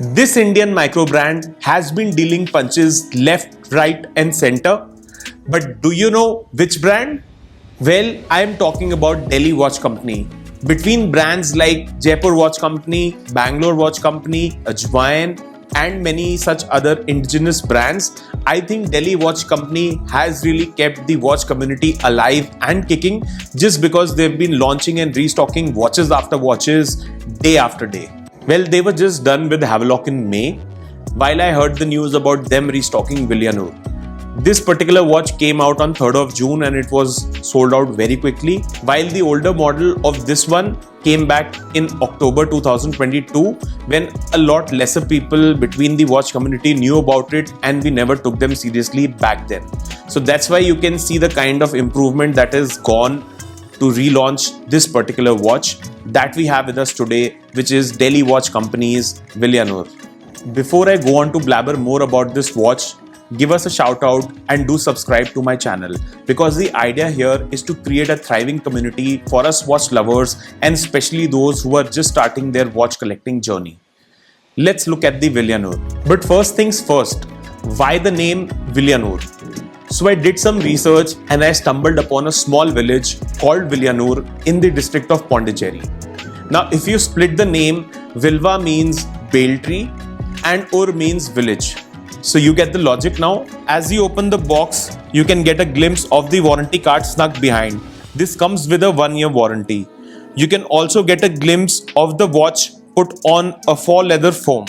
This Indian micro brand has been dealing punches left, right, and center. But do you know which brand? Well, I am talking about Delhi Watch Company. Between brands like Jaipur Watch Company, Bangalore Watch Company, Ajwain, and many such other indigenous brands, I think Delhi Watch Company has really kept the watch community alive and kicking just because they've been launching and restocking watches after watches day after day. Well, they were just done with Havelock in May, while I heard the news about them restocking Villianur. This particular watch came out on 3rd of June and it was sold out very quickly, while the older model of this one came back in October 2022 when a lot lesser people between the watch community knew about it and we never took them seriously back then. So that's why you can see the kind of improvement that has gone to relaunch this particular watch that we have with us today, which is Delhi Watch Company's Villianur. Before I go on to blabber more about this watch, give us a shout out and do subscribe to my channel, because the idea here is to create a thriving community for us watch lovers and especially those who are just starting their watch collecting journey. Let's look at the Villianur. But first things first, why the name Villianur? So I did some research and I stumbled upon a small village called Villianur in the district of Pondicherry. Now if you split the name, Vilva means bale tree and Ur means village. So you get the logic now. As you open the box, you can get a glimpse of the warranty card snuck behind. This comes with a 1-year warranty. You can also get a glimpse of the watch put on a faux leather foam.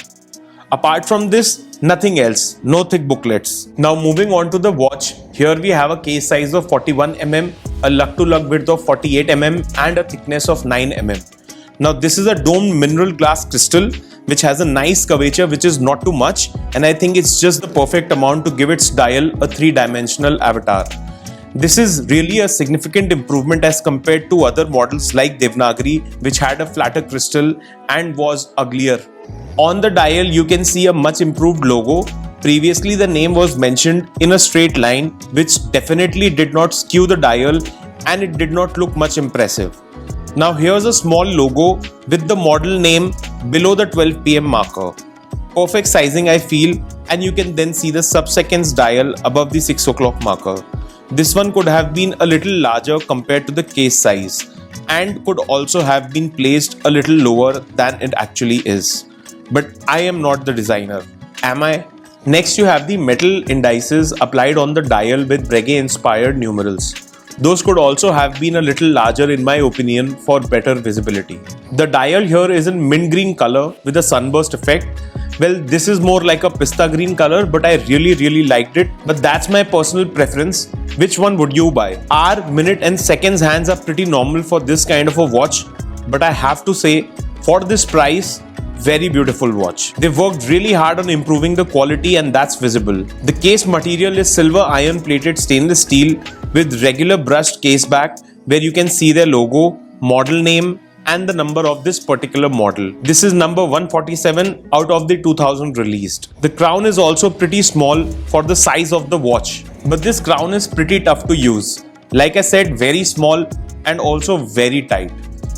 Apart from this, nothing else, no thick booklets. Now moving on to the watch, here we have a case size of 41 mm, a lug-to-lug width of 48 mm and a thickness of 9 mm. Now this is a domed mineral glass crystal which has a nice curvature which is not too much, and I think it's just the perfect amount to give its dial a 3-dimensional avatar. This is really a significant improvement as compared to other models like Devanagari, which had a flatter crystal and was uglier. On the dial you can see a much improved logo. Previously the name was mentioned in a straight line, which definitely did not skew the dial and it did not look much impressive. Now here's a small logo with the model name below the 12 pm marker. Perfect sizing I feel, and you can then see the sub-seconds dial above the 6 o'clock marker. This one could have been a little larger compared to the case size and could also have been placed a little lower than it actually is. But I am not the designer, am I? Next you have the metal indices applied on the dial with Breguet inspired numerals. Those could also have been a little larger in my opinion for better visibility. The dial here is in mint green color with a sunburst effect. Well, this is more like a pista green color, but I really liked it. But that's my personal preference. Which one would you buy? Our minute and seconds hands are pretty normal for this kind of a watch, but I have to say, for this price, very beautiful watch. They worked really hard on improving the quality and that's visible. The case material is silver iron plated stainless steel with regular brushed case back where you can see their logo, model name and the number of this particular model. This is number 147 out of the 2000 released. The crown is also pretty small for the size of the watch, but this crown is pretty tough to use. Like I said, very small and also very tight.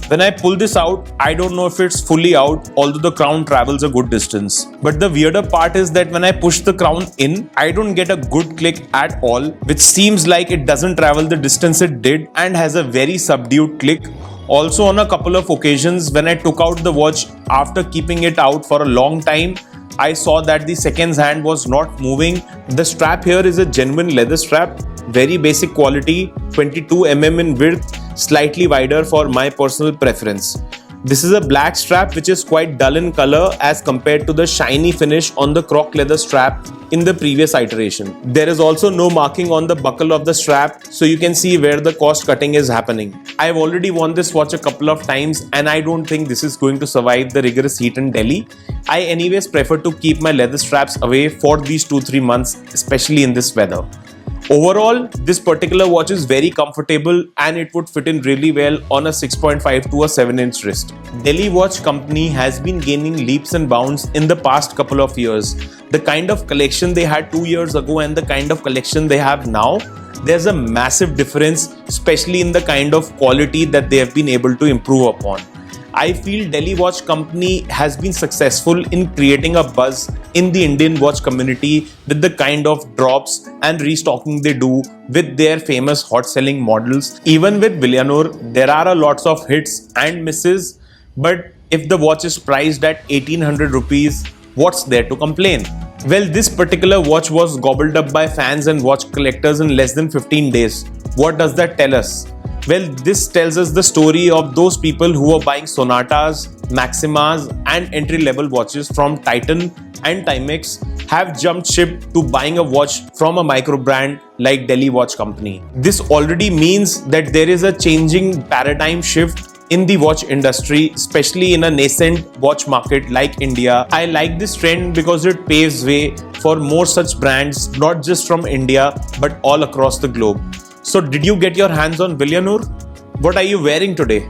When I pull this out, I don't know if it's fully out, although the crown travels a good distance. But the weirder part is that when I push the crown in, I don't get a good click at all, which seems like it doesn't travel the distance it did and has a very subdued click. Also on a couple of occasions when I took out the watch after keeping it out for a long time, I saw that the seconds hand was not moving. The strap here is a genuine leather strap, very basic quality, 22 mm in width, slightly wider for my personal preference. This is a black strap which is quite dull in color as compared to the shiny finish on the croc leather strap in the previous iteration. There is also no marking on the buckle of the strap, so you can see where the cost cutting is happening. I have already worn this watch a couple of times and I don't think this is going to survive the rigorous heat in Delhi. I anyways prefer to keep my leather straps away for these 2-3 months, especially in this weather. Overall, this particular watch is very comfortable and it would fit in really well on a 6.5 to a 7-inch wrist. Delhi Watch Company has been gaining leaps and bounds in the past couple of years. The kind of collection they had 2 years ago and the kind of collection they have now, there's a massive difference, especially in the kind of quality that they have been able to improve upon. I feel Delhi Watch Company has been successful in creating a buzz in the Indian watch community with the kind of drops and restocking they do with their famous hot selling models. Even with Villianur, there are a lots of hits and misses, but if the watch is priced at 1800 rupees, what's there to complain? Well, this particular watch was gobbled up by fans and watch collectors in less than 15 days. What does that tell us? Well, this tells us the story of those people who are buying Sonatas, Maximas and entry-level watches from Titan and Timex have jumped ship to buying a watch from a micro brand like Delhi Watch Company. This already means that there is a changing paradigm shift in the watch industry, especially in a nascent watch market like India. I like this trend because it paves way for more such brands, not just from India, but all across the globe. So did you get your hands on Villianur? What are you wearing today?